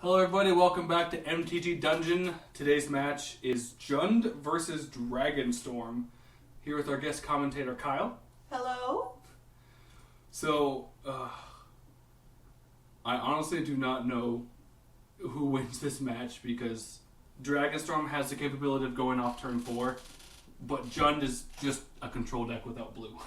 Hello everybody, welcome back to MTG Dungeon. Today's match is Jund versus Dragonstorm. Here with our guest commentator Kyle. Hello. So, I honestly do not know who wins this match because Dragonstorm has the capability of going off turn 4, but Jund is just a control deck without blue.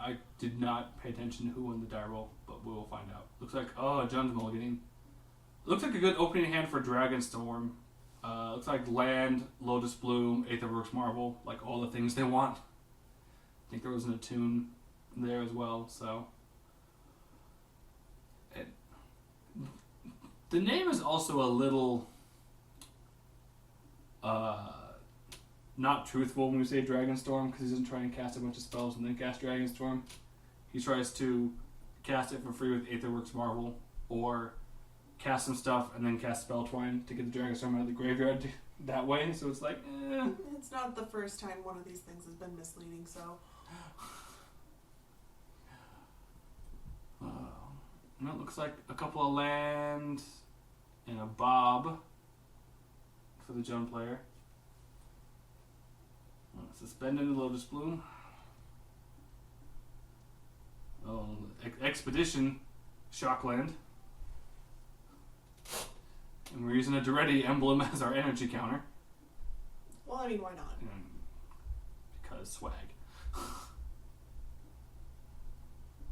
I did not pay attention to who won the die roll, but we will find out. Looks like, Jund's mulliganing. Looks like a good opening hand for Dragonstorm. Looks like land, Lotus Bloom, Aetherworks Marvel, like all the things they want. I think there was an attune there as well, so. The name is also a little not truthful when we say Dragonstorm, because he doesn't try and cast a bunch of spells and then cast Dragonstorm. He tries to cast it for free with Aetherworks Marvel, or cast some stuff and then cast Spell Twine to get the Dragonstorm out of the graveyard that way. So it's like, It's not the first time one of these things has been misleading, so. And it looks like a couple of land and a bob for the Jund player. Suspended Lotus Bloom. Expedition Shockland. And we're using a Duretti emblem as our energy counter. Well, I mean, why not? Because swag.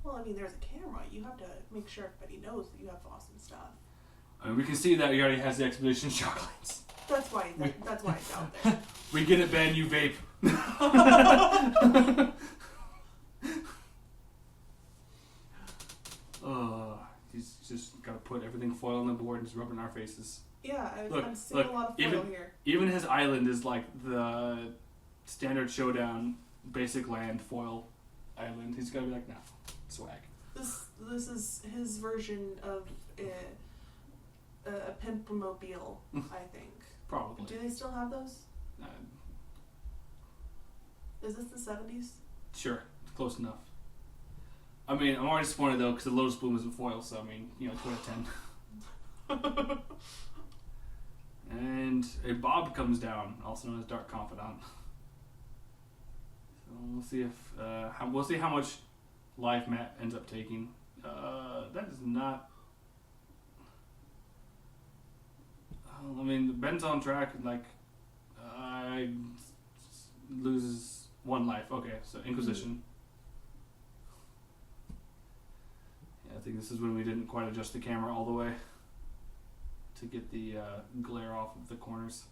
Well, I mean, there's a camera. You have to make sure everybody knows that you have awesome stuff. I mean, we can see that he already has the Expedition Shocklands. That's why it's out there. We get it, Ben, you vape. He's just got to put everything foil on the board and just rub it in our faces. Yeah, I'm seeing a lot of foil here. Even his island is like the standard showdown basic land foil island. He's got to be like, nah, swag. This is his version of a Pimpmobile, I think. Probably. Do they still have those? Is this the 70s? Sure, close enough. I mean, I'm already disappointed though because the Lotus Bloom isn't foil, so I mean, 2 out of 10. And a Bob comes down, also known as Dark Confidant. So we'll see if how much life Matt ends up taking. That is not. I mean, Ben's on track. Like, loses 1 life. Okay, so Inquisition. Yeah, I think this is when we didn't quite adjust the camera all the way to get the glare off of the corners.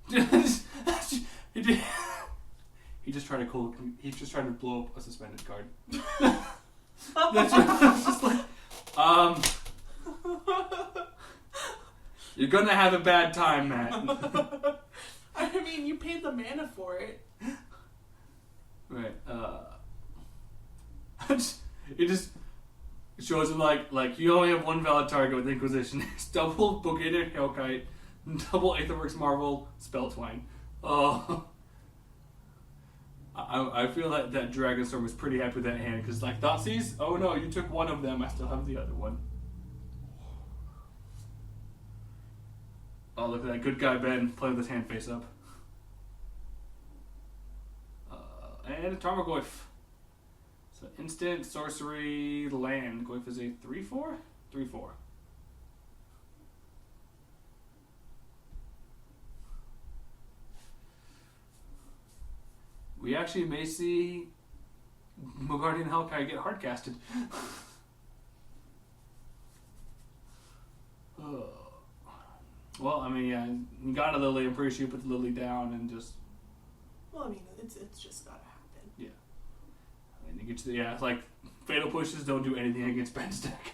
He just tried to blow up a suspended card. That's just like, you're gonna have a bad time, Matt. I mean, you paid the mana for it. Right. It just shows him like you only have 1 valid target with Inquisition. It's double Bogated Hellkite, double Aetherworks Marvel, Spell Twine. Oh. I feel like that Dragonstorm was pretty happy with that hand because like Thoughtseize, oh no, you took 1 of them, I still have the other one. Oh, look at that. Good guy, Ben. Play with his hand face up. And a Tarmogoyf. So instant, sorcery, land. Goyf is a 3/4? 3/4. We actually may see Mogardian Hellkite get hardcasted. Well, I mean, yeah, you got a Lily. I'm pretty sure you put the Lily down and just. Well, I mean, it's just gotta happen. Yeah. I mean, it's like fatal pushes don't do anything against Ben's deck.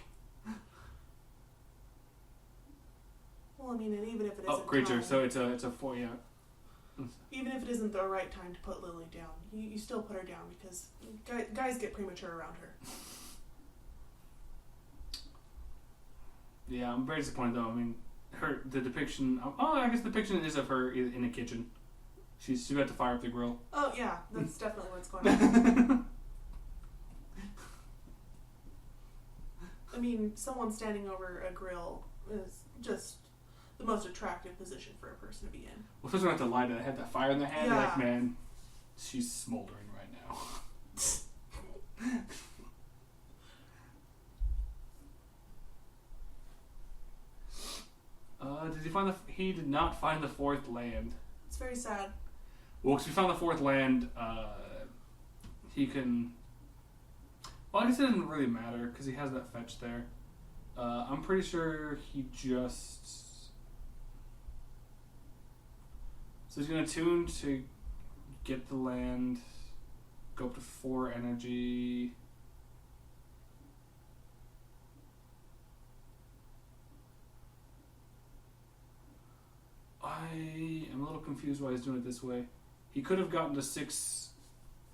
Well, I mean, and even if it isn't. Oh, creature. So it's a 4, yeah. Even if it isn't the right time to put Lily down, you still put her down because guys get premature around her. Yeah, I'm very disappointed though. I mean, the depiction. I guess the depiction is of her in a kitchen. She's about to fire up the grill. Oh yeah, that's definitely what's going on. mean, someone standing over a grill is just the most attractive position for a person to be in. Well, especially when I have to lie to have that fire in their hand. Yeah. Like, man, she's smoldering right now. Did he find the? He did not find the fourth land. It's very sad. Well, because we found the fourth land, he can. Well, I guess it doesn't really matter because he has that fetch there. I'm pretty sure he just. So he's gonna tune to get the land, go up to 4 energy. I am a little confused why he's doing it this way. He could have gotten to 6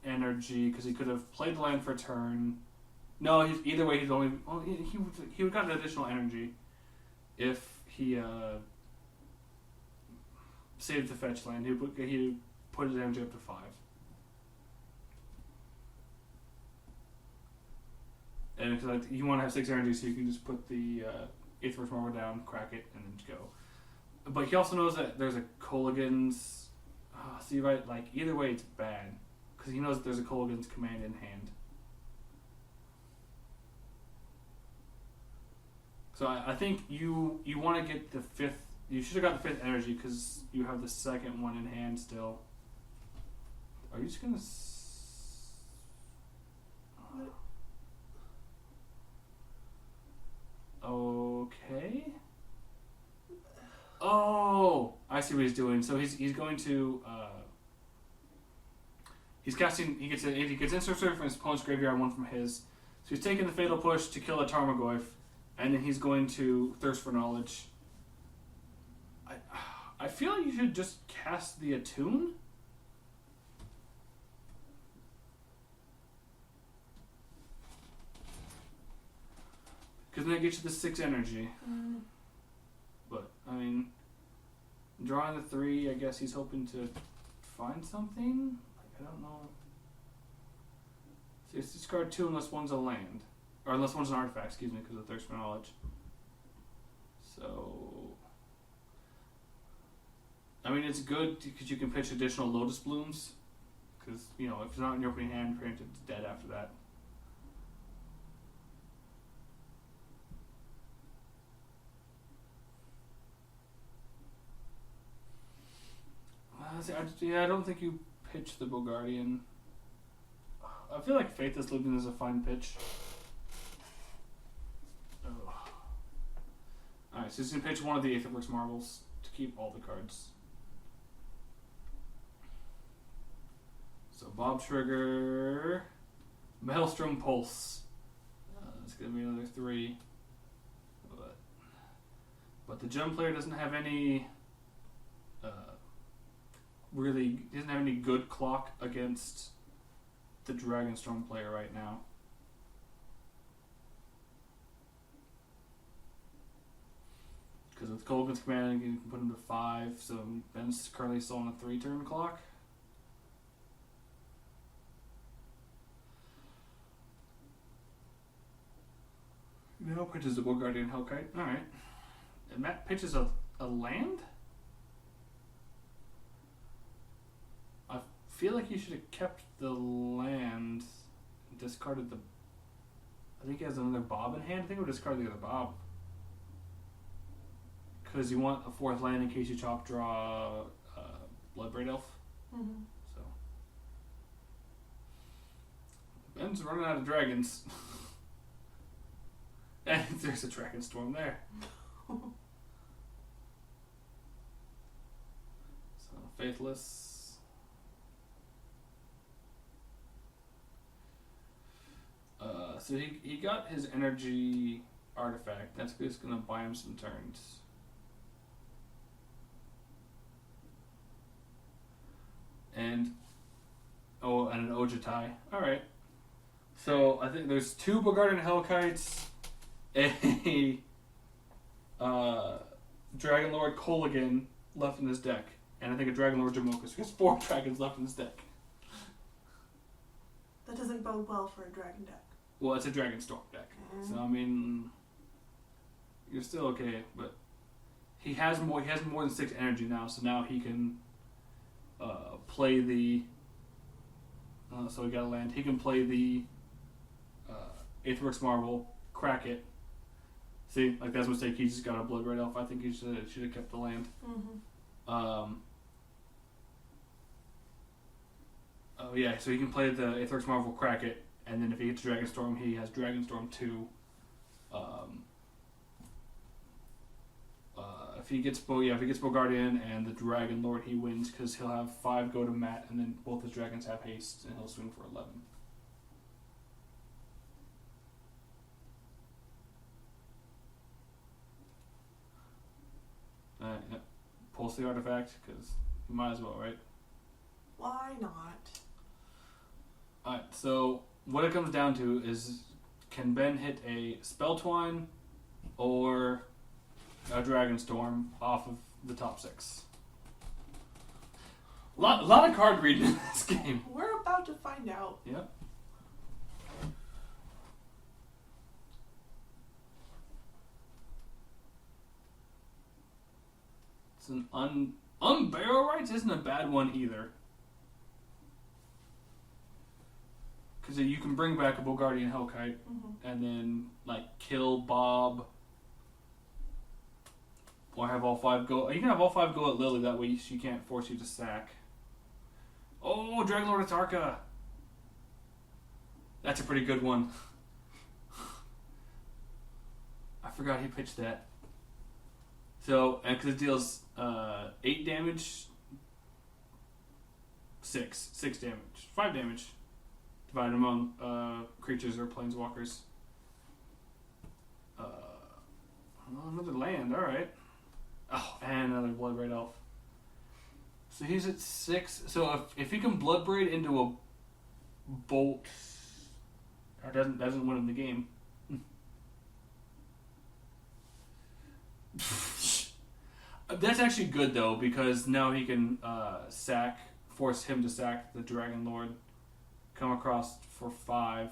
energy because he could have played the land for a turn. No, either way he's only. Well, he would have gotten additional energy if he saved the fetch land. He would put his energy up to 5. And because you want to have 6 energy, so you can just put the Aether's Marble down, crack it, and then just go. But he also knows that there's a Kolaghan's. See, right? Like either way, it's bad because he knows that there's a Kolaghan's command in hand. So I think you want to get the 5th. You should have got the 5th energy because you have the 2nd one in hand still. Are you just gonna? Okay. Oh, I see what he's doing. So he's going to he's casting. He gets instant from his opponent's graveyard, 1 from his. So he's taking the fatal push to kill a Tarmogoyf, and then he's going to thirst for knowledge. I feel like you should just cast the attune. Because then it gets you the 6 energy. But, I mean, drawing the 3, I guess he's hoping to find something? Like, I don't know. So it's discard 2 unless one's a land. Or unless one's an artifact, excuse me, because of Thirst for Knowledge. So... I mean, it's good because you can pitch additional Lotus Blooms. Because, you know, if it's not in your opening hand, granted, it's dead after that. I don't think you pitch the Bogardian. I feel like Faithless Looting is a fine pitch. Oh. Alright, so he's going to pitch one of the Aetherworks Marbles to keep all the cards. So Bob Trigger, Maelstrom Pulse. It's going to be another 3. But the Gem player doesn't have any... really doesn't have any good clock against the Dragonstorm player right now. Because with Kolaghan's command, you can put him to 5, so Ben's currently still on a 3-turn clock. Now pitches the Guardian Hellkite. Alright. And Matt pitches a land? I feel like you should have kept the land and discarded the... I think he has another Bob in hand. I think we'll discard the other Bob. Because you want a 4th land in case you chop draw Bloodbraid Elf. Mm-hmm. So Ben's running out of dragons. And there's a Dragonstorm there. So Faithless. So he got his energy artifact. That's just gonna buy him some turns. And an Ojutai. Alright. So I think there's 2 Bogardian Hellkites, a Dragon Lord Kolaghan left in his deck, and I think a Dragon Lord Jamokus. He has 4 dragons left in his deck. That doesn't bode well for a dragon deck. Well, it's a Dragonstorm deck. So I mean, you're still okay, but he has more. He has more than 6 energy now, so now he can play the. So we got to land. He can play the Aetherworks Marvel, crack it. See, like that's a mistake. He just got a Blood Red Elf. I think he should have kept the land. Mm-hmm. Oh yeah, so he can play the Aetherworks Marvel, crack it, and then if he gets Dragonstorm, he has Dragonstorm 2. If he gets Bogardian and the Dragon Lord, he wins because he'll have 5 go to Matt, and then both his dragons have haste, and he'll swing for 11. Yep. Pulse the artifact because you might as well, right? Why not? Alright, so what it comes down to is can Ben hit a Spell Twine or a Dragonstorm off of the top 6? Lot of card reading in this game. We're about to find out. Yep. It's an Unburial Rights isn't a bad one either. Because you can bring back a Bogardian Hellkite and then like kill Bob. Or have all 5 go. You can have all 5 go at Lily, that way she can't force you to sack. Oh, Dragonlord Atarka! That's a pretty good one. I forgot he pitched that. So, because it deals 8 damage, 6 damage, 5 damage, divided among creatures or planeswalkers. Another land, alright. Oh, and another Blood Red Elf. So he's at 6. So if he can Blood Braid into a bolt, that doesn't win him the game. That's actually good though, because now he can force him to sack the Dragon Lord, come across for 5.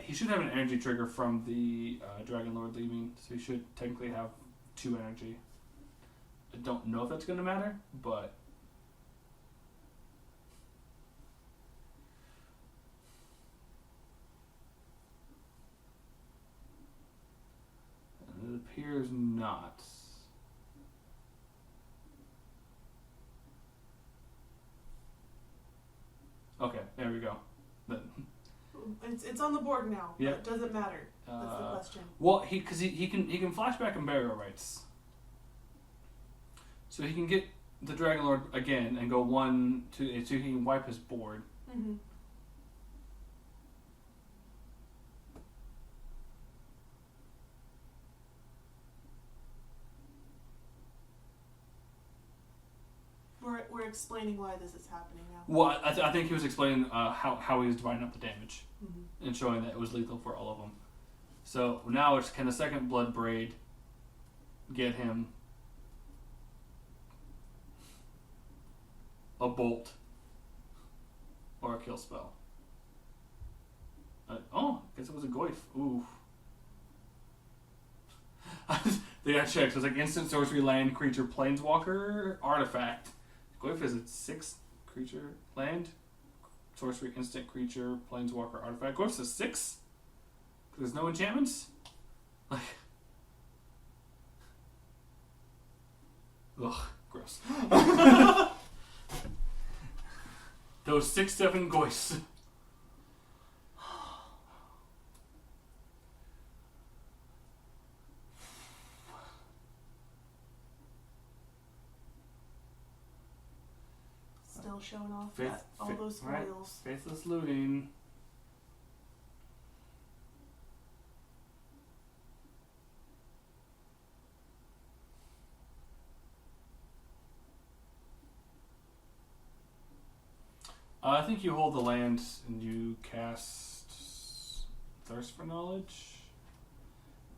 He should have an energy trigger from the Dragon Lord leaving, so he should technically have 2 energy. I don't know if that's going to matter, but it appears not. Okay, there we go. It's on the board now. Yeah. It doesn't matter. That's the question. Well, he can flashback and burial rights, so he can get the Dragon Lord again and go 1, 2, so he can wipe his board. Mm-hmm. We're explaining why this is happening now. Well, I think he was explaining how he was dividing up the damage Mm-hmm. and showing that it was lethal for all of them. So now it's can the second Blood Braid get him a bolt or a kill spell? I guess it was a Goyf. Ooh. They got checked. So it's like instant sorcery land creature planeswalker artifact. Goyf is a 6 creature land sorcery instant creature planeswalker artifact. Goyf's a 6. There's no enchantments. Like, ugh, gross. Those 6/7 Goyfs. Still showing off Faith- all faith- those right. foils. Faithless looting. I think you hold the land and you cast Thirst for Knowledge.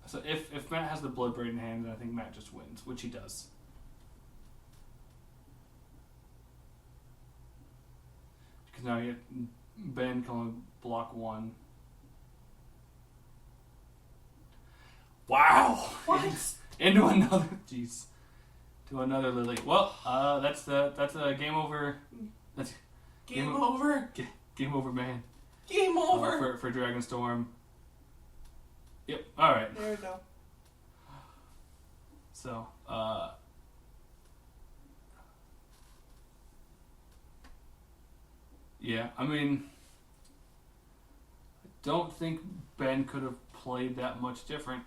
So if Matt has the Blood Braid in hand, then I think Matt just wins, which he does. Because now Ben can only block 1. Wow. What? Into another. Jeez. To another Lily. Well, that's a game over. That's Game over. game over, man. Game over. For Dragonstorm. Yep. All right. There we go. So, yeah, I mean, I don't think Ben could have played that much different.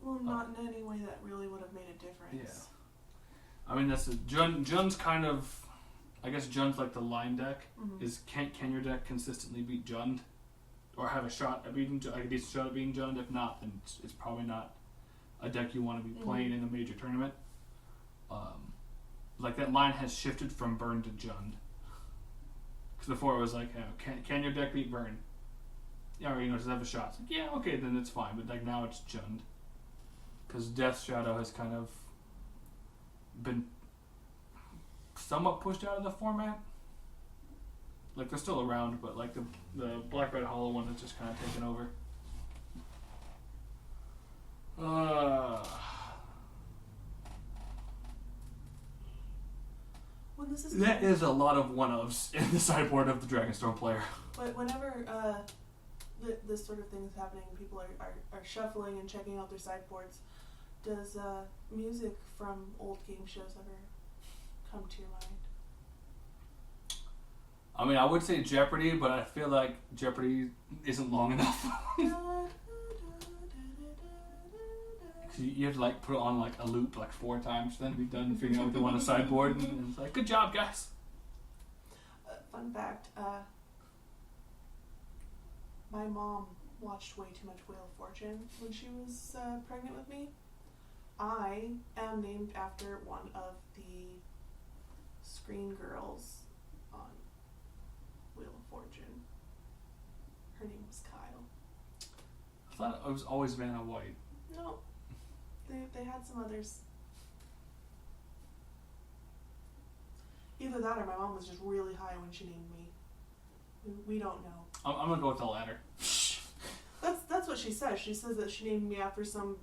Well, not in any way that really would have made a difference. Yeah. I mean, that's Jun's kind of, I guess Jun's like the line deck. Mm-hmm. Is can your deck consistently beat Jund? Or have a shot at beating, like a decent shot at beating Jund? If not, then it's probably not a deck you want to be playing in a major tournament. Like that line has shifted from Burn to Jund. Because before it was like, can your deck beat Burn? Yeah, or does it have a shot? It's like, yeah, okay, then it's fine. But like now it's Jund. Because Death Shadow has kind of been somewhat pushed out of the format. Like they're still around, but like the Black Red Hollow one has just kind of taken over. Well, That is a lot of one-ofs in the sideboard of the Dragonstorm player. But whenever this sort of thing is happening, people are shuffling and checking out their sideboards. Does music from old game shows ever come to your mind? I mean, I would say Jeopardy, but I feel like Jeopardy isn't long enough. You have to like put it on like a loop like 4 times for them to be done figuring out what they want on a sideboard, and it's like, good job, guys. Fun fact: my mom watched way too much Wheel of Fortune when she was pregnant with me. I am named after one of the screen girls on Wheel of Fortune. Her name was Kyle. I thought it was always Vanna White. No, they had some others. Either that or my mom was just really high when she named me. We don't know. I'm gonna go with the latter. That's what she says. She says that she named me after some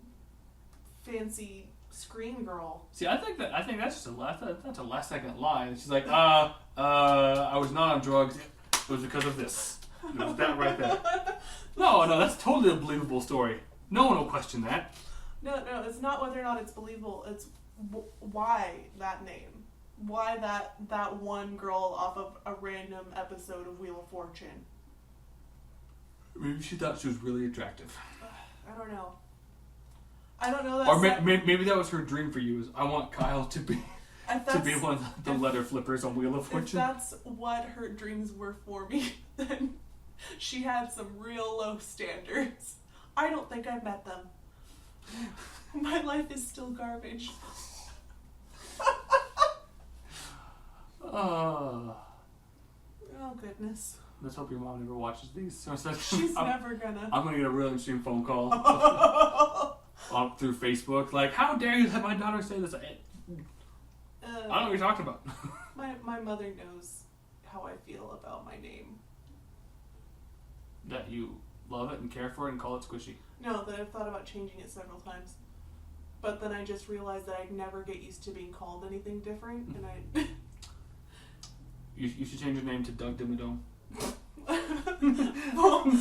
fancy screen girl. See, I think that's just that's a last second lie. She's like, I was not on drugs. It was because of this. It was that right there. No, that's totally a believable story. No one will question that. No, it's not whether or not it's believable. It's why that name. Why that one girl off of a random episode of Wheel of Fortune. Maybe she thought she was really attractive. I don't know. I don't know that. Or maybe that was her dream for you. Is I want Kyle to be one of the letter flippers on Wheel of Fortune. If that's what her dreams were for me, then she had some real low standards. I don't think I've met them. My life is still garbage. Oh goodness. Let's hope your mom never watches these. She's never gonna. I'm gonna get a real interesting phone call through Facebook. Like, how dare you let my daughter say this? I don't know what you're talking about. My mother knows how I feel about my name. That you love it and care for it and call it squishy. No, that I've thought about changing it several times. But then I just realized that I'd never get used to being called anything different, and I... You should change your name to Doug Dimmadome.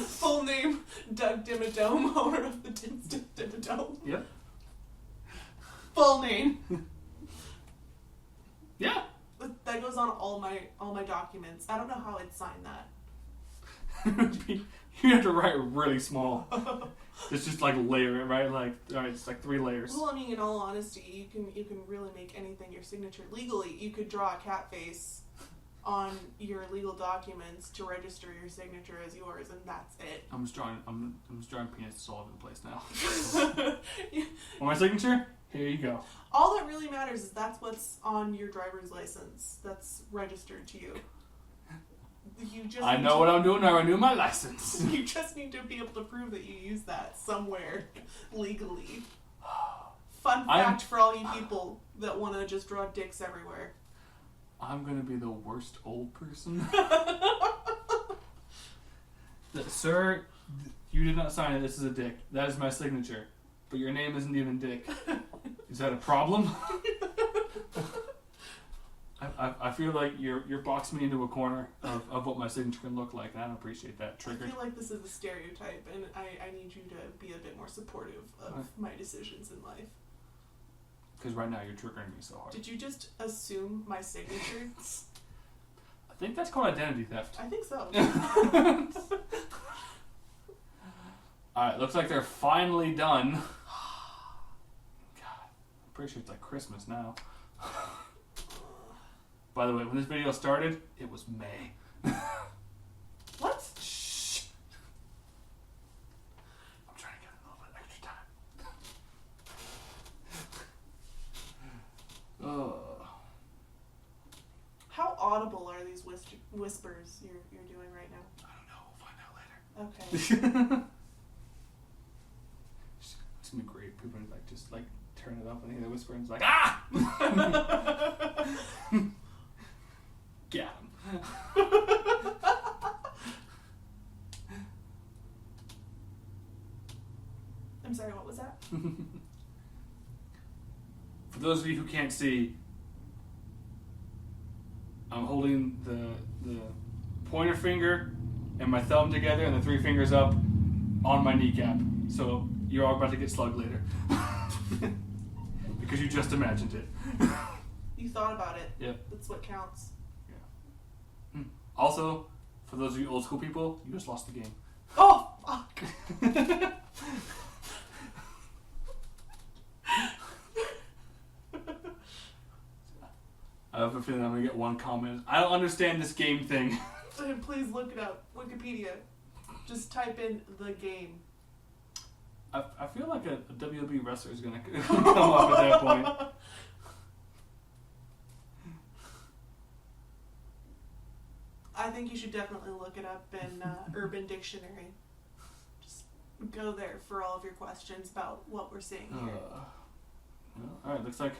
full name, Doug Dimmadome, owner of the Dimmadome. Yep. Full name. Yeah. That goes on all my documents. I don't know how I'd sign that. You have to write really small. It's just like layer it, right? Like, all right, it's like 3 layers. Well, I mean, in all honesty, you can really make anything your signature. Legally, you could draw a cat face on your legal documents to register your signature as yours, and that's it. I'm just drawing penises all over the place now. On my signature, here you go. All that really matters is that's what's on your driver's license. That's registered to you. I know what I'm doing. I renew my license. You just need to be able to prove that you use that somewhere legally. Fun fact for all you people that want to just draw dicks everywhere. I'm gonna be the worst old person. Sir, you did not sign it. This is a dick. That is my signature. But your name isn't even Dick. Is that a problem? I feel like you're boxing me into a corner of what my signature can look like, and I don't appreciate that. Triggered. I feel like this is a stereotype, and I need you to be a bit more supportive of my decisions in life. Because right now you're triggering me so hard. Did you just assume my signature? I think that's called identity theft. I think so. Alright, looks like they're finally done. God, I'm pretty sure it's like Christmas now. By the way, when this video started, it was May. What? Shh. I'm trying to get a little bit extra time. How audible are these whispers you're doing right now? I don't know. We'll find out later. Okay. It's gonna be great. People are like just like turn it up and hear the whisper and it's like ah. Get him. I'm sorry, what was that? For those of you who can't see, I'm holding the pointer finger and my thumb together and the three fingers up on my kneecap. So you're all about to get slugged later. Because you just imagined it. You thought about it. Yep. That's what counts. Yeah. Also, for those of you old school people, you just lost the game. Oh, fuck. I have a feeling I'm going to get one comment. I don't understand this game thing. Please look it up. Wikipedia. Just type in the game. I feel like a WWE wrestler is going to come up at that point. I think you should definitely look it up in Urban Dictionary. Just go there for all of your questions about what we're seeing here. Alright, looks like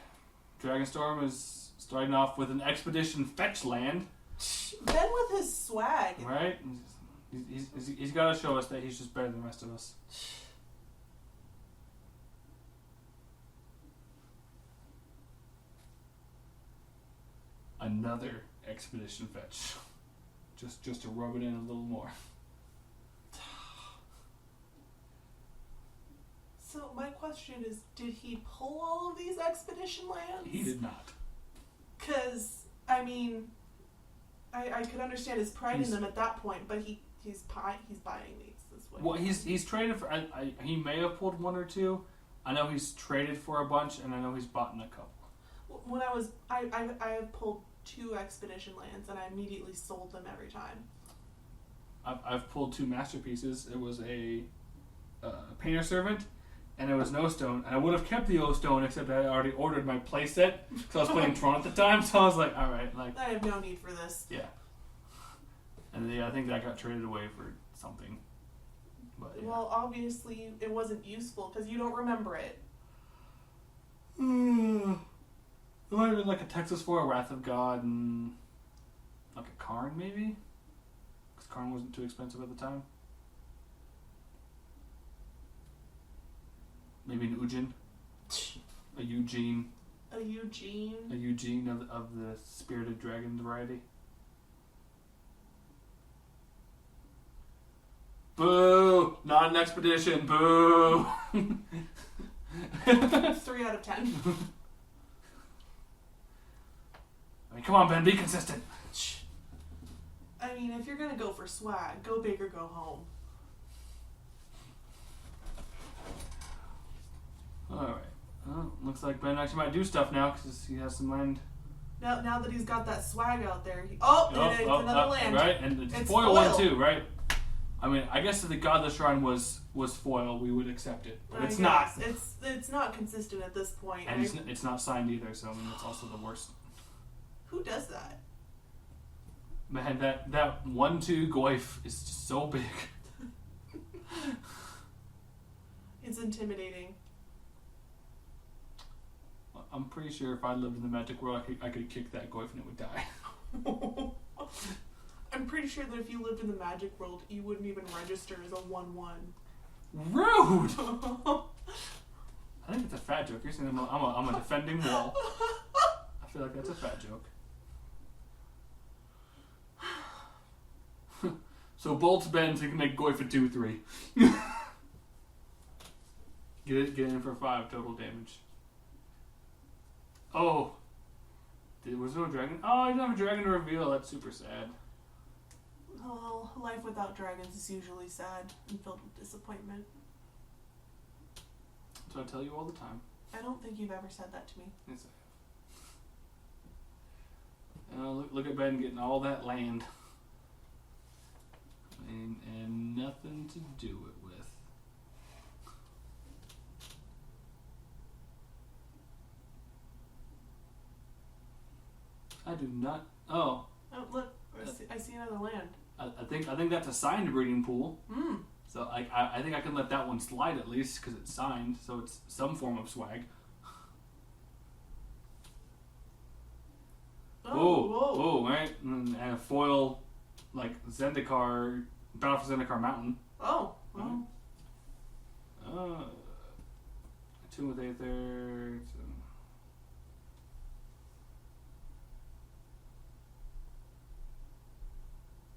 Dragonstorm is starting off with an expedition fetch land. Ben with his swag. Right? He's got to show us that he's just better than the rest of us. Another expedition fetch. Just to rub it in a little more. So my question is, did he pull all of these expedition lands? He did not. Because, I mean, I could understand his pride in them at that point, but he's buying these. Well, he's traded for. He may have pulled one or two. I know he's traded for a bunch, and I know he's bought in a couple. When I have pulled 2 expedition lands, and I immediately sold them every time. I've pulled 2 masterpieces. It was a painter servant, and it was an O stone. And I would have kept the O stone, except I already ordered my playset because I was playing Tron at the time. So I was like, all right, like I have no need for this. Yeah. And I think that got traded away for something. But, yeah. Well, obviously it wasn't useful because you don't remember it. It might have been like a Texas 4, a Wrath of God, and like a Karn maybe? Because Karn wasn't too expensive at the time. Maybe an Ujin. A Eugene. A Eugene? A Eugene of the Spirited Dragon variety. Boo! Not an expedition. Boo! 3 out of 10. I mean, come on, Ben. Be consistent. I mean, if you're gonna go for swag, go big or go home. Alright. Well, looks like Ben actually might do stuff now because he has some land. Now that he's got that swag out there. It's another land. Right? And it's foil one too, right? I mean, I guess if the Godless Shrine was foil, we would accept it. But it's not. It's not consistent at this point. And it's not signed either, so I mean, it's also the worst. Who does that? Man, that 1/2 Goyf is just so big. It's intimidating. I'm pretty sure if I lived in the magic world, I could kick that Goyf and it would die. I'm pretty sure that if you lived in the magic world, you wouldn't even register as a 1/1. Rude! I think it's a fat joke. You're saying I'm a defending wall. I feel like that's a fat joke. So bolts bend so you can make Goy for 2/3. Get in for 5 total damage. Oh. Was there no dragon? Oh, I didn't have a dragon to reveal. That's super sad. Oh, life without dragons is usually sad and filled with disappointment. That's what I tell you all the time. I don't think you've ever said that to me. Yes, I have. Look at Ben getting all that land. And nothing to do it with. I do not. Oh. Oh, look. I see another land. I think that's a signed breeding pool. Hmm. So I think I can let that one slide at least because it's signed. So it's some form of swag. Oh, right. And a foil, like Zendikar, Battle for Zendikar Mountain. Oh. Well. Two with Aether.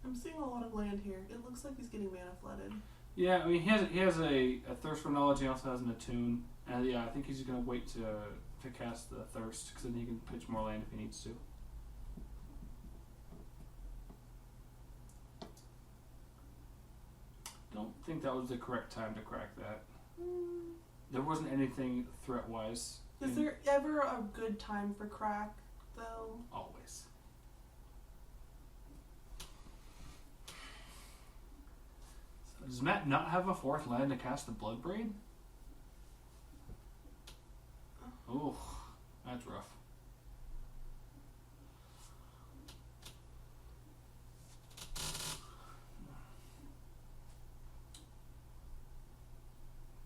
I'm seeing a lot of land here. It looks like he's getting mana flooded. Yeah, I mean he has a thirst for knowledge. He also has an attune, and yeah, I think he's gonna wait to cast the thirst because then he can pitch more land if he needs to. Don't think that was the correct time to crack that. There wasn't anything threat wise. Is there ever a good time for crack though? Always. Does Matt not have a 4th land to cast the Bloodbraid? Oh, that's rough.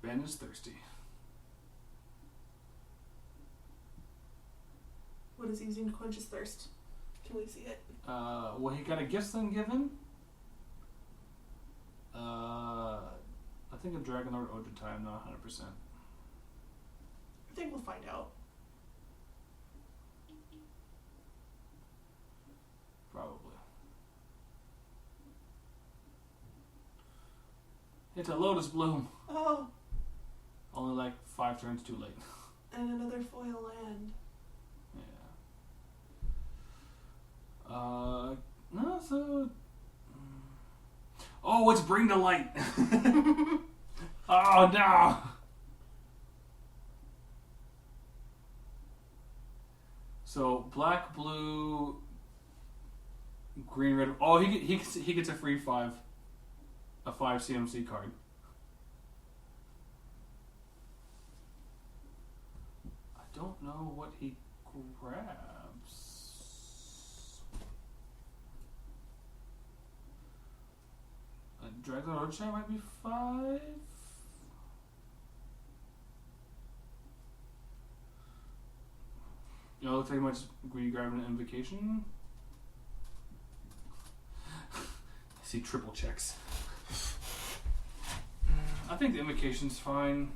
Ben is thirsty. What is he using to quench his thirst? Can we see it? Well, he got a gift thing given. I think a Dragon Lord Ode to Time, not 100%. I think we'll find out. Probably. It's a Lotus Bloom. Oh. Only like 5 turns too late. And another foil land. Yeah. No, so... Oh, it's Bring to Light. Oh, no. So, black, blue, green, red. Oh, he gets a free 5. A 5 CMC card. I don't know what he grabs. Dragon Roadshow might be 5. You know, looks like he might just grab an invocation. I see triple checks. I think the invocation's fine.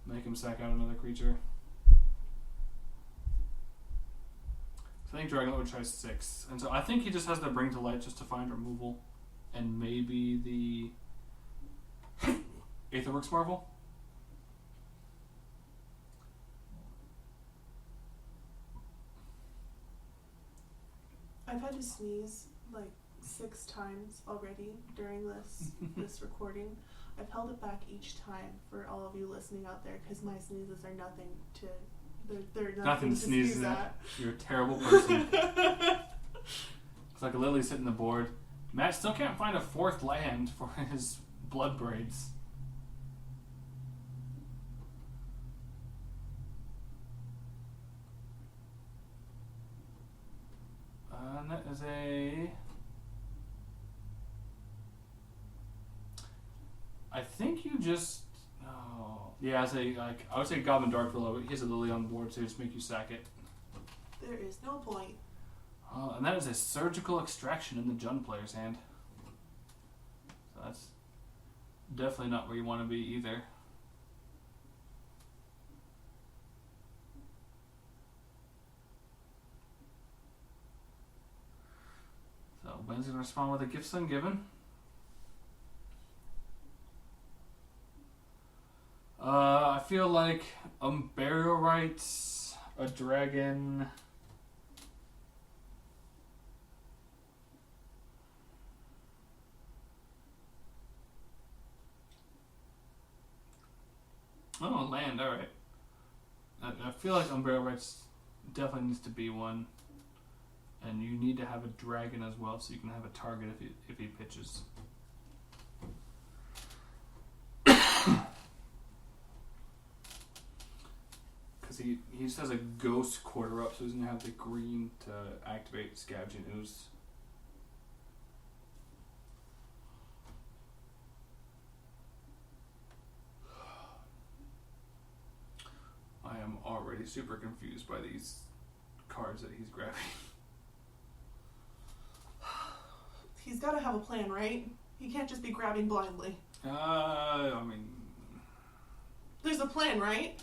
Make him sack out another creature. I think Dragon Lord tries 6. And so I think he just has to Bring to Light just to find removal. And maybe the Aetherworks Marvel. I've had to sneeze like 6 times already during this recording. I've held it back each time for all of you listening out there because my sneezes are nothing to... They're nothing to sneeze at. You're a terrible person. It's like Lily sitting the board. Matt still can't find a 4th land for his blood braids. And that is a... I think you just... Oh, yeah, I would say Goblin Dark Willow. He has a Lily on the board, so just make you sack it. There is no point. And that is a surgical extraction in the Jund player's hand. So that's definitely not where you want to be either. So Ben's going to respond with a Gifts Ungiven. I feel like Burial Rites, a dragon. Oh, land, alright. I feel like Burial Rites definitely needs to be one. And you need to have a dragon as well, so you can have a target if he pitches. Because he just has a ghost quarter up, so he's going to have the green to activate Scavenging Ooze. I am already super confused by these cards that he's grabbing. He's got to have a plan, right? He can't just be grabbing blindly. I mean... There's a plan, right?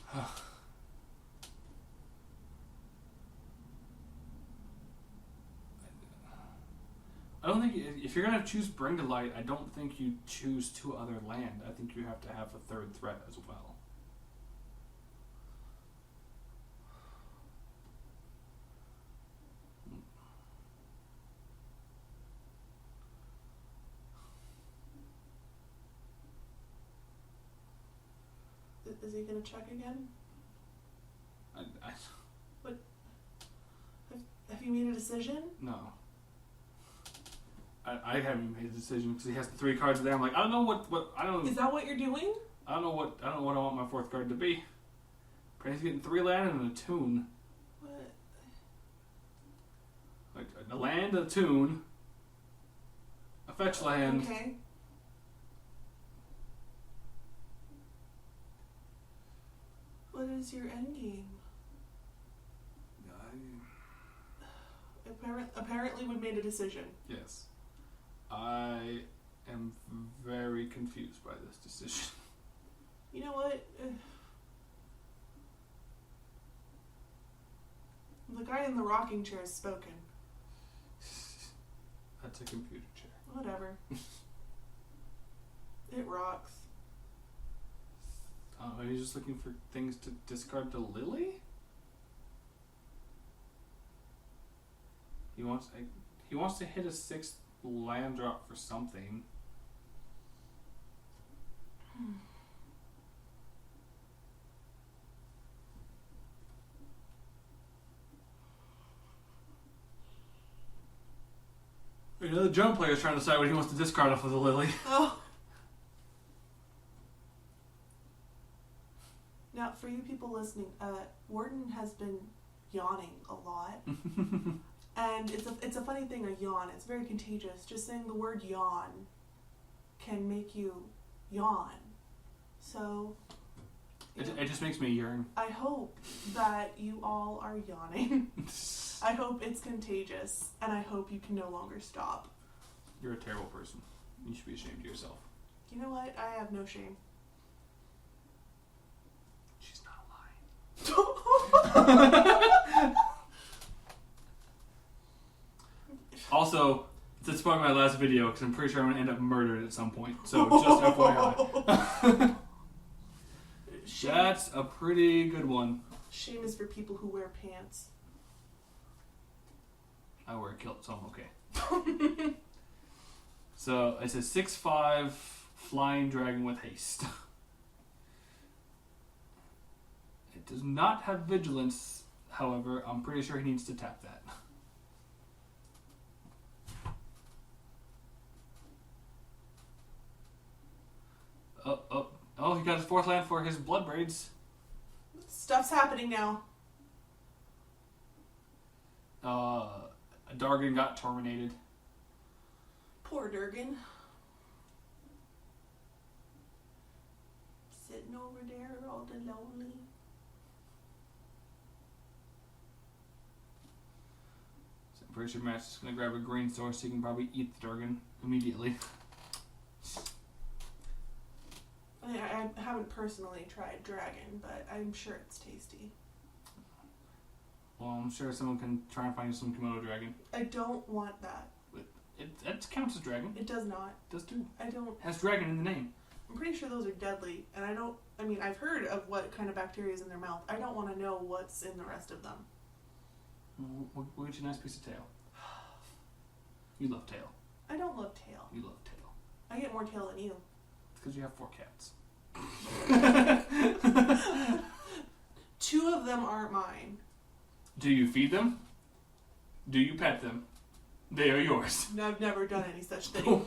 I don't think... If you're going to choose Bring to Light, I don't think you choose 2 other land. I think you have to have a 3rd threat as well. Is he going to check again? What? Have you made a decision? No. I haven't made a decision because he has the 3 cards there. I'm like, I don't know what I don't. Is that what you're doing? I don't know what I want my 4th card to be. But he's getting 3 land and a tune. What? Like a land, a tune, a fetch land. Okay. What is your end game? Apparently we made a decision. Yes. I am very confused by this decision. You know what? The guy in the rocking chair has spoken. That's a computer chair. Whatever. It rocks. Are you just looking for things to discard to Lily? He wants to hit a 6th land drop for something. The Jund player is trying to decide what he wants to discard off of the Lily. Oh. Now, for you people listening, Warden has been yawning a lot. And it's a funny thing, a yawn. It's very contagious. Just saying the word yawn can make you yawn. So... It just makes me yearn. I hope that you all are yawning. I hope it's contagious, and I hope you can no longer stop. You're a terrible person. You should be ashamed of yourself. You know what? I have no shame. She's not lying. Also, it's spoke in my last video because I'm pretty sure I'm going to end up murdered at some point. So just FYI. That's a pretty good one. Shame is for people who wear pants. I wear a kilt, so I'm okay. So it's a 6/5 flying dragon with haste. It does not have vigilance, however. I'm pretty sure he needs to tap that. Oh, he got his 4th land for his blood braids. Stuff's happening now. Dargan got terminated. Poor Durgan. Sitting over there all lonely. I'm pretty sure Matt's just gonna grab a green source so he can probably eat the dragon immediately. I haven't personally tried dragon, but I'm sure it's tasty. Well, I'm sure someone can try and find you some Komodo dragon. I don't want that. It counts as dragon. It does not. It does too. I don't. It has dragon in the name. I'm pretty sure those are deadly, and I mean, I've heard of what kind of bacteria is in their mouth. I don't want to know what's in the rest of them. We'll get you a nice piece of tail. You love tail. I don't love tail. You love tail. I get more tail than you. It's because you have 4 cats. 2 of them aren't mine. Do you feed them? Do you pet them? They are yours. I've never done any such thing.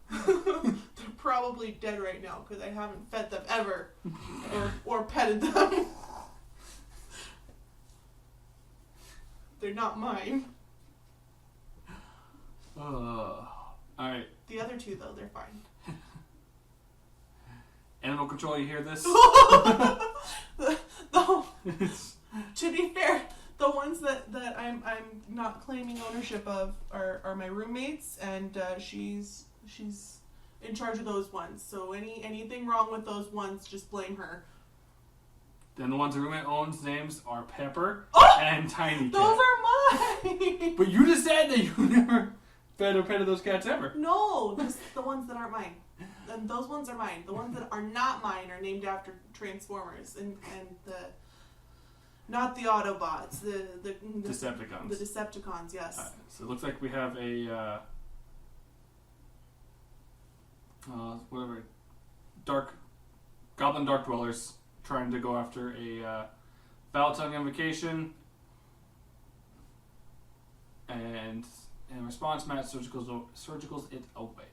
They're probably dead right now because I haven't fed them ever or petted them. They're not mine. Alright. The other 2, though, they're fine. Animal control, you hear this? To be fair, the ones that I'm not claiming ownership of are my roommates, and she's in charge of those ones. So anything wrong with those ones, just blame her. Then the ones the roommate owns names are Pepper and Tiny Cat. Those are mine! But you just said that you never fed or petted those cats ever. No, just the ones that aren't mine. And those ones are mine. The ones that are not mine are named after Transformers and the not the Autobots, the Decepticons. The Decepticons, yes. Right, so it looks like we have a whatever Goblin Dark Dwellers trying to go after a Battletongue invocation, and in response, Matt surgicals it away.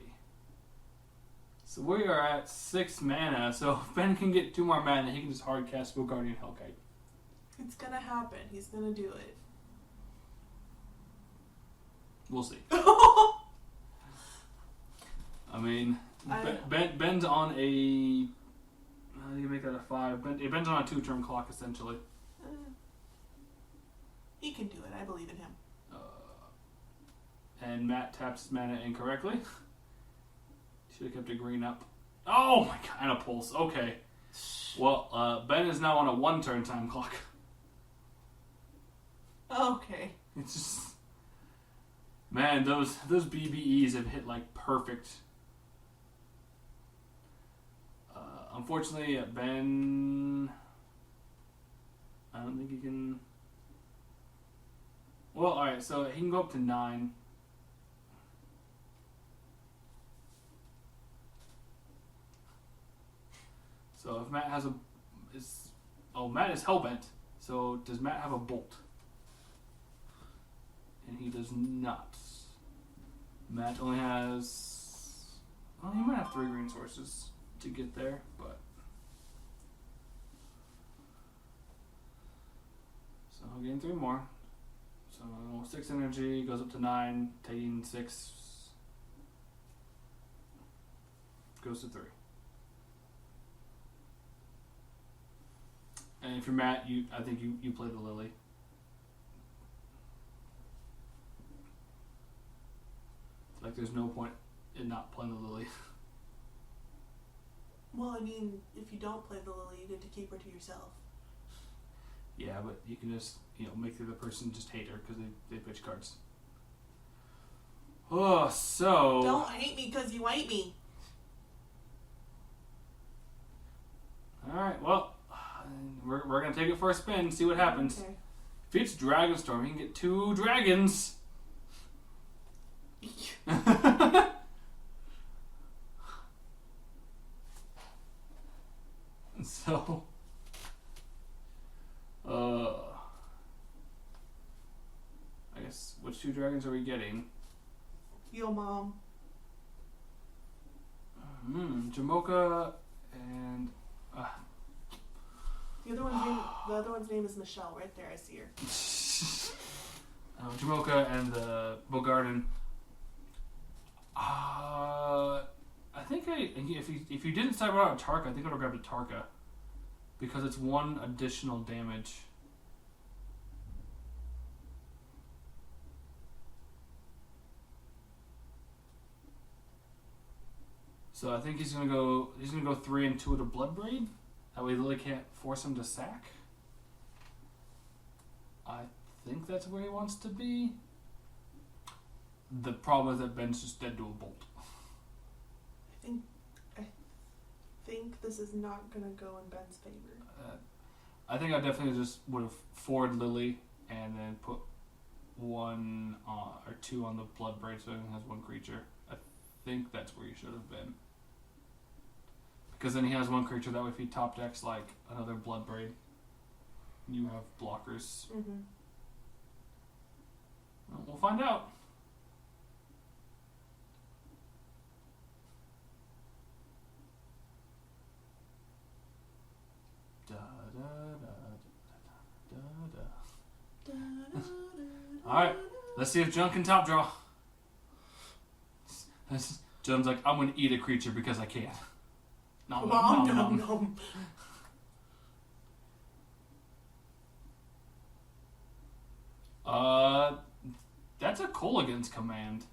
So we are at 6 mana, so if Ben can get 2 more mana, he can just hard cast Guardian Hellkite. It's gonna happen. He's gonna do it. We'll see. I mean, Ben's on a... How do you make that a 5? Ben's on a 2-turn clock, essentially. He can do it. I believe in him. And Matt taps his mana incorrectly. Should have kept a green up. Oh my god, and a pulse. Okay. Well, Ben is now on a 1-turn time clock. Okay. It's just... Man, those BBEs have hit like perfect. Unfortunately, Ben... I don't think he can... Well, alright, so he can go up to 9. So if Matt has Matt is Hellbent. So does Matt have a bolt? And he does not. Matt only has... Well, he might have 3 green sources to get there, but... So he'll gain 3 more. So 6 energy, goes up to 9, taking 6, goes to 3. And if you're Matt, I think you play the Lily. Like there's no point in not playing the Lily. Well, I mean, if you don't play the Lily, you get to keep her to yourself. Yeah, but you can just, make the other person just hate her because they pitch cards. Oh, so... Don't hate me because you hate me. Alright, well, we're going to take it for a spin, see what happens. Okay. If it's Dragonstorm, he can get 2 dragons. So... I guess, which 2 dragons are we getting? Yo, Mom. Jamocha and... The other one's name is Michelle. Right there, I see her. Jamocha and the Bogarden. I think if you didn't cyber out a Tarka, I think I would have grabbed a Tarka. Because it's 1 additional damage. So I think he's gonna go 3 and 2 with a Bloodbraid. That way Lily can't force him to sack. I think that's where he wants to be. The problem is that Ben's just dead to a bolt. I think this is not gonna go in Ben's favor. I think I definitely just would have forward Lily and then put 1 or 2 on the Bloodbraid so he only has 1 creature. I think that's where you should have been. Because then he has 1 creature, that way if he top decks like another Bloodbraid, you have blockers. Mm-hmm. Well, we'll find out. Alright, let's see if John can top draw. John's like, I'm going to eat a creature because I can. Nom, nom, nom, nom. That's a Colligan's command.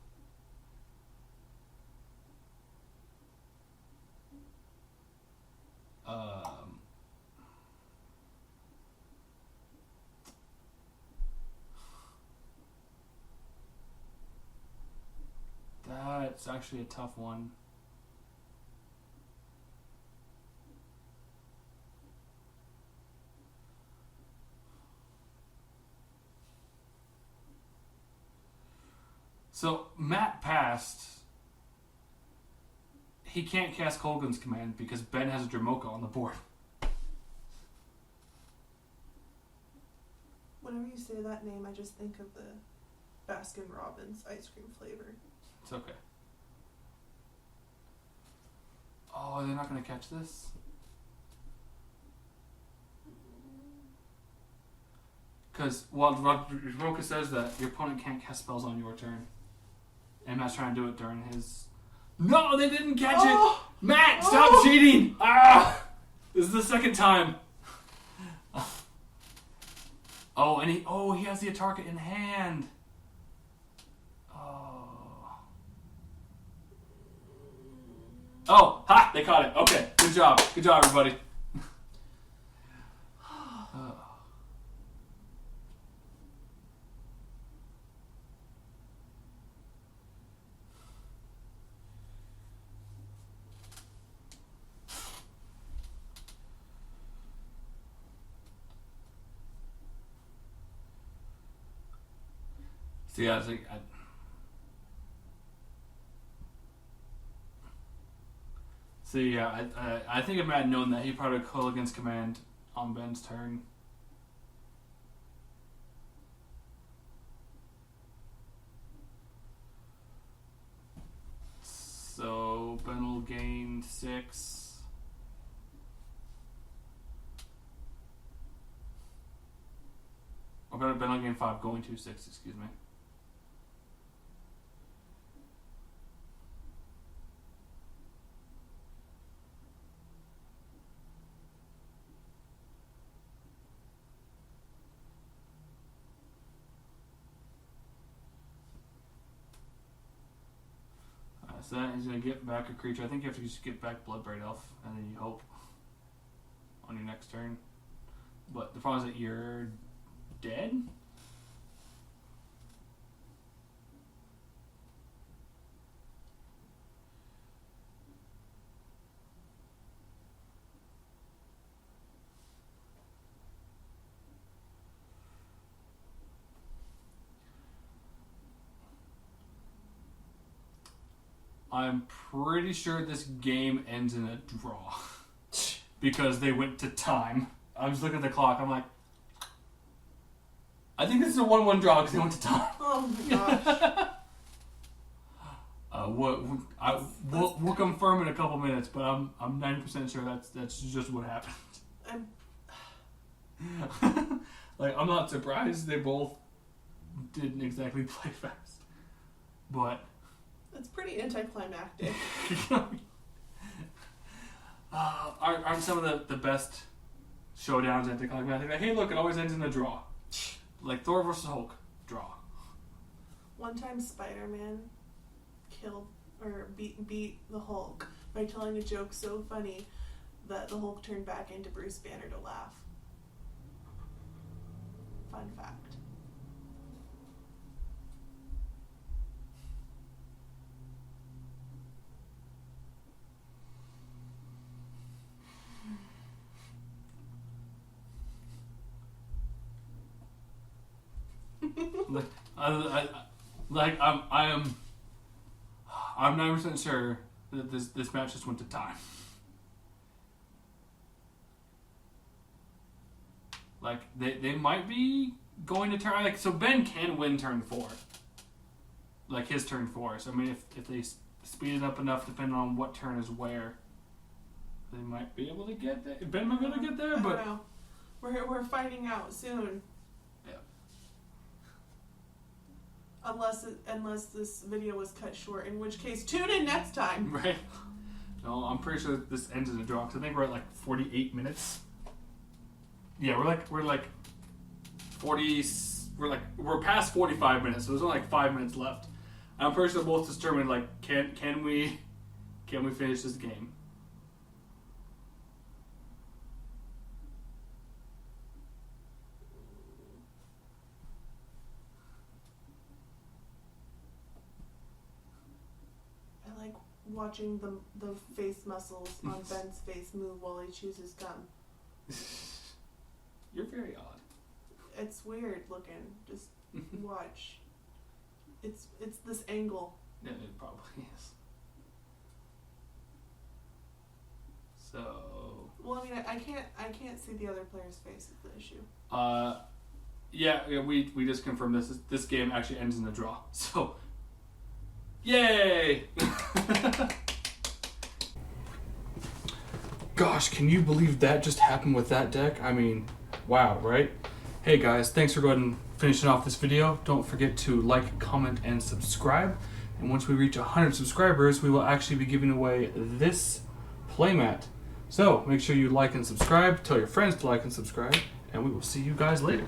That's actually a tough one. So Matt passed. He can't cast Colgan's command because Ben has a Dramoka on the board. Whenever you say that name, I just think of the Baskin Robbins ice cream flavor. It's okay. Oh, they're not going to catch this? Because, well, Dramoka says that your opponent can't cast spells on your turn. And Matt's trying to do it during his... No, they didn't catch it! Matt, stop cheating! Ah! This is the second time. And he has the Atarka in hand. Oh, ha! They caught it. Okay, good job. Good job, everybody. See, I think I think if Matt had known that, he probably would call against command on Ben's turn. So Ben will gain 6. Or Ben will gain 5, going to 6, excuse me. So that he's going to get back a creature. I think you have to just get back Bloodbraid Elf, and then you hope on your next turn. But the problem is that you're dead? I'm pretty sure this game ends in a draw. Because they went to time. I was looking at the clock, I'm like, I think this is a 1-1 draw because they went to time. Oh my gosh. We'll confirm in a couple minutes, but I'm 90% sure that's just what happened. I'm not surprised they both didn't exactly play fast. But it's pretty anticlimactic. Aren't some of the best showdowns anticlimactic? Like, hey, look, it always ends in a draw. Like Thor versus Hulk, draw. One time Spider-Man killed or beat the Hulk by telling a joke so funny that the Hulk turned back into Bruce Banner to laugh. Fun fact. I'm 90% sure that this match just went to time. Like they might be going to turn, like, so Ben can win turn 4, like his turn 4. So I mean, if they speed it up enough, depending on what turn is where, they might be able to get there. Ben might be able to get there, but I don't know. We're finding out soon. Yeah. Unless this video was cut short, in which case tune in next time. Right. No, I'm pretty sure this ends in a draw, 'cause I think we're at like 48 minutes. Yeah, we're like 40. We're past 45 minutes, so there's only like 5 minutes left. I'm pretty sure both determined, like, can we finish this game? I like watching the face muscles on Ben's face move while he chews his gum. You're very odd. It's weird looking. Just watch. It's this angle. Yeah, it probably is. So. Well, I mean, I can't see the other player's face. Is the issue. Yeah, we just confirmed this game actually ends in a draw. So. Yay! Gosh, can you believe that just happened with that deck? I mean, wow, right? Hey guys, thanks for going and finishing off this video. Don't forget to like, comment, and subscribe. And once we reach 100 subscribers, we will actually be giving away this playmat. So make sure you like and subscribe. Tell your friends to like and subscribe. And we will see you guys later.